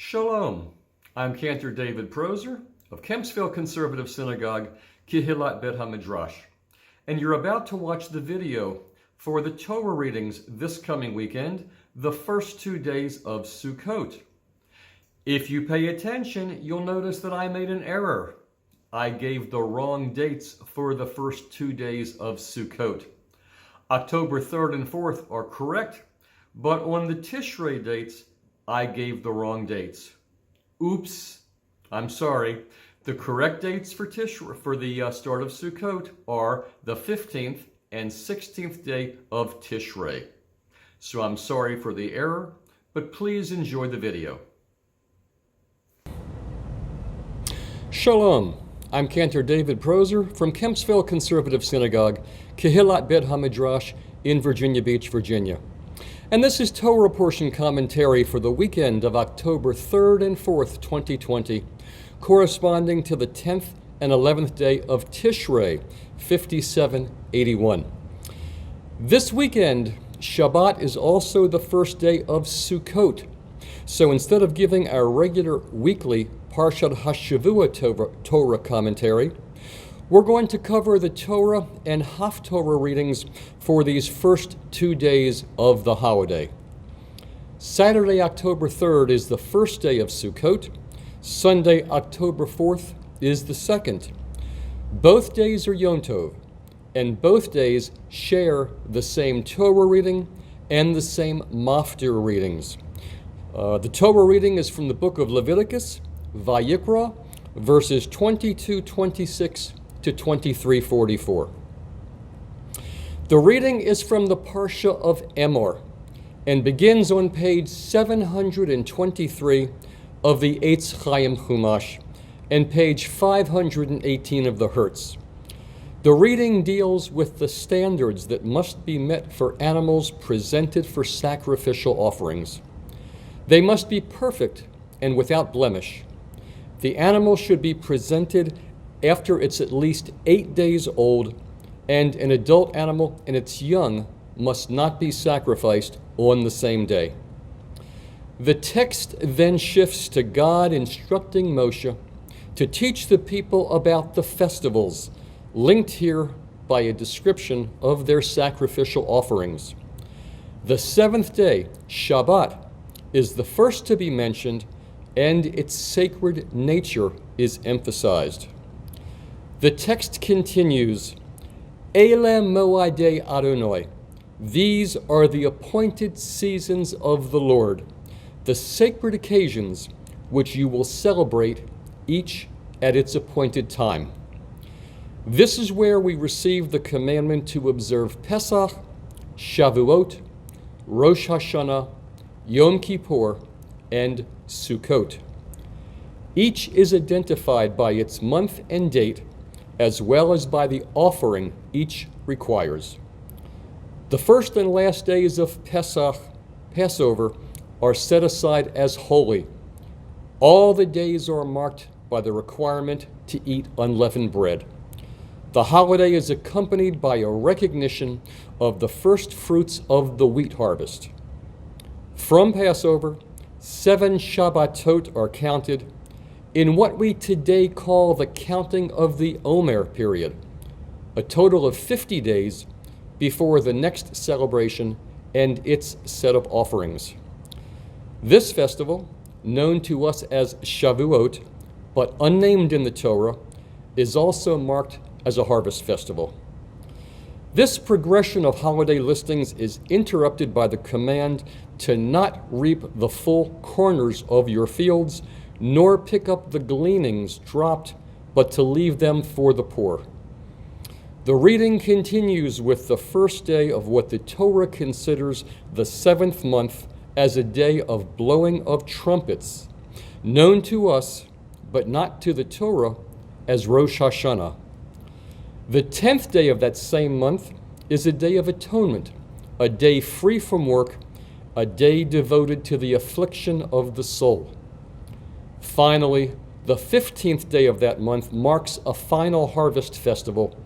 Shalom, I'm Cantor David Proser of Kempsville Conservative Synagogue, Kehillat Beth Hamidrash, and you're about to watch the video for the Torah readings this coming weekend, the first 2 days of Succot. If you pay attention, you'll notice that I made an error. I gave the wrong dates for the first 2 days of Succot. October 3rd and 4th are correct, but on the Tishrei dates, I gave the wrong dates. Oops, I'm sorry. The correct dates for Tishrei for the start of Succot are the 15th and 16th day of Tishrei. So I'm sorry for the error, but please enjoy the video. Shalom, I'm Cantor David Proser from Kempsville Conservative Synagogue, Kehillat Beth Hamidrash in Virginia Beach, Virginia. And this is Torah portion commentary for the weekend of October 3rd and 4th, 2020, corresponding to the 10th and 11th day of Tishrei, 5781. This weekend, Shabbat is also the first day of Succot. So instead of giving our regular weekly Parshat HaShavua Torah commentary, we're going to cover the Torah and Haftorah readings for these first 2 days of the holiday. Saturday, October 3rd is the first day of Succot. Sunday, October 4th is the second. Both days are Yom Tov, and both days share the same Torah reading and the same Maftir readings. The Torah reading is from the book of Leviticus, Vayikra, verses 22-26 to 23:44. The reading is from the Parsha of Emor and begins on page 723 of the Eitz Chaim Chumash and page 518 of the Hertz. The reading deals with the standards that must be met for animals presented for sacrificial offerings. They must be perfect and without blemish. The animal should be presented after it's at least 8 days old, and an adult animal and its young must not be sacrificed on the same day. The text then shifts to God instructing Moshe to teach the people about the festivals, linked here by a description of their sacrificial offerings. The seventh day, Shabbat, is the first to be mentioned, and its sacred nature is emphasized. The text continues, Ele moadei Adonai. These are the appointed seasons of the Lord, the sacred occasions which you will celebrate each at its appointed time. This is where we receive the commandment to observe Pesach, Shavuot, Rosh Hashanah, Yom Kippur, and Succot. Each is identified by its month and date, as well as by the offering each requires. The first and last days of Passover, are set aside as holy. All the days are marked by the requirement to eat unleavened bread. The holiday is accompanied by a recognition of the first fruits of the wheat harvest. From Passover, 7 Shabbatot are counted in what we today call the counting of the Omer period, a total of 50 days before the next celebration and its set of offerings. This festival, known to us as Shavuot, but unnamed in the Torah, is also marked as a harvest festival. This progression of holiday listings is interrupted by the command to not reap the full corners of your fields, nor pick up the gleanings dropped, but to leave them for the poor. The reading continues with the first day of what the Torah considers the 7th month as a day of blowing of trumpets, known to us, but not to the Torah, as Rosh Hashanah. The 10th day of that same month is a day of atonement, a day free from work, a day devoted to the affliction of the soul. Finally, the 15th day of that month marks a final harvest festival,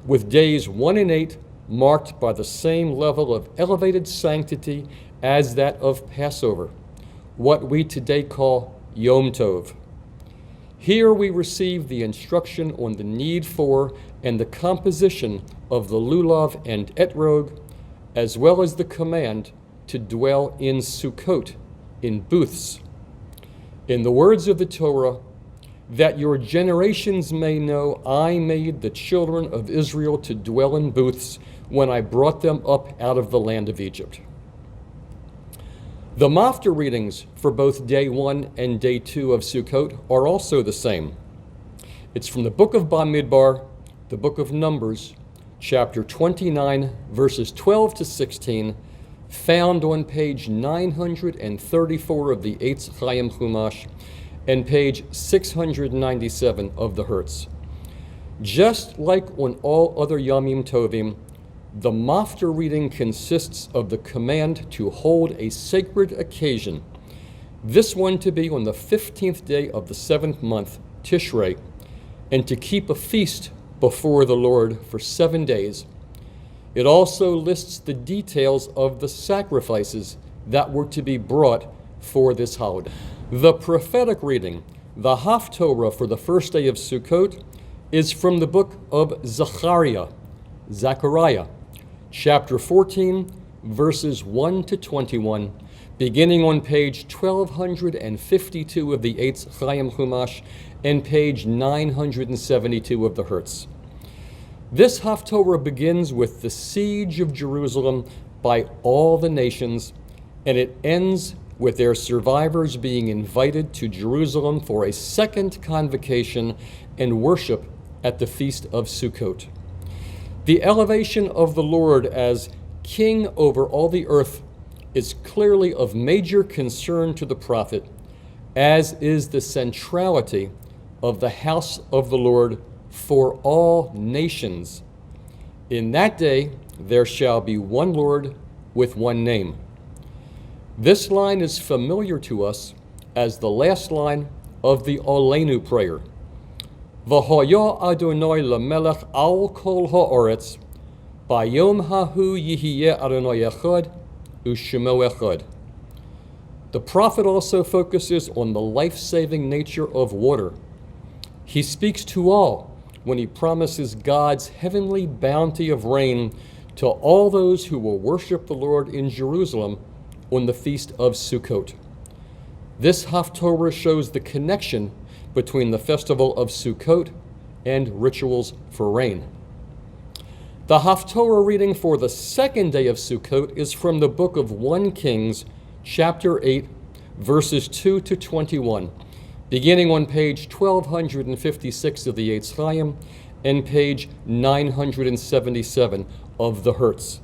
with days 1 and 8 marked by the same level of elevated sanctity as that of Passover, what we today call Yom Tov. Here we receive the instruction on the need for and the composition of the lulav and etrog, as well as the command to dwell in Succot, in booths. In the words of the Torah, that your generations may know I made the children of Israel to dwell in booths when I brought them up out of the land of Egypt. The Mafta readings for both day 1 and day 2 of Sukkot are also the same. It's from the book of Bamidbar, the book of Numbers, chapter 29, verses 12 to 16, found on page 934 of the Eitz Chaim Chumash and page 697 of the Hertz. Just like on all other Yamim Tovim, the Mafta reading consists of the command to hold a sacred occasion, this one to be on the 15th day of the 7th month, Tishrei, and to keep a feast before the Lord for 7 days. It also lists the details of the sacrifices that were to be brought for this holiday. The prophetic reading, the Haftorah for the first day of Sukkot, is from the book of Zechariah, chapter 14, verses 1 to 21, beginning on page 1252 of the Eitz Chaim Chumash and page 972 of the Hertz. This Haftorah begins with the siege of Jerusalem by all the nations, and it ends with their survivors being invited to Jerusalem for a second convocation and worship at the Feast of Sukkot. The elevation of the Lord as King over all the earth is clearly of major concern to the prophet, as is the centrality of the house of the Lord for all nations. In that day there shall be one Lord with one name. This line is familiar to us as the last line of the Olenu prayer. V'hoya Adonai lamelech al kol ha'aretz, bayom hahu yihiyeh Adonai echad, u'shemo echad. The prophet also focuses on the life-saving nature of water. He speaks to all when he promises God's heavenly bounty of rain to all those who will worship the Lord in Jerusalem on the Feast of Sukkot. This Haftorah shows the connection between the festival of Sukkot and rituals for rain. The Haftorah reading for the second day of Sukkot is from the book of 1 Kings, chapter 8, verses 2 to 21, beginning on page 1256 of the Eitz Chaim and page 977 of the Hertz.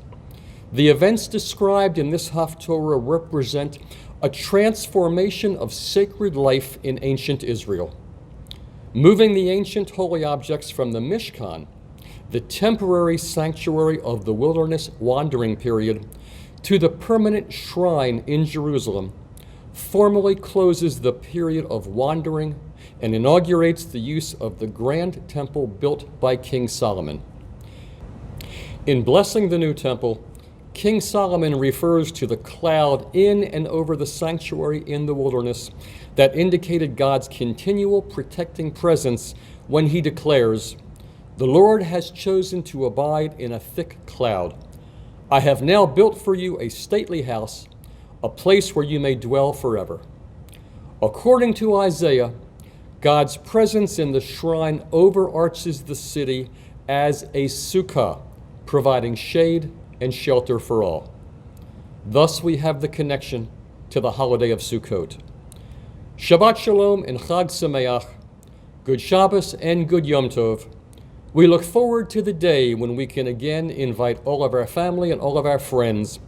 The events described in this Haftorah represent a transformation of sacred life in ancient Israel, moving the ancient holy objects from the Mishkan, the temporary sanctuary of the wilderness wandering period, to the permanent shrine in Jerusalem, formally closes the period of wandering and inaugurates the use of the grand temple built by King Solomon. In blessing the new temple, King Solomon refers to the cloud in and over the sanctuary in the wilderness that indicated God's continual protecting presence when he declares, "The Lord has chosen to abide in a thick cloud. I have now built for you a stately house, a place where you may dwell forever." According to Isaiah, God's presence in the shrine overarches the city as a sukkah, providing shade and shelter for all. Thus we have the connection to the holiday of Sukkot. Shabbat Shalom and Chag Sameach, good Shabbos and good Yom Tov. We look forward to the day when we can again invite all of our family and all of our friends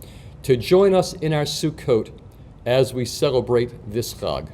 to join us in our Sukkot as we celebrate this Chag.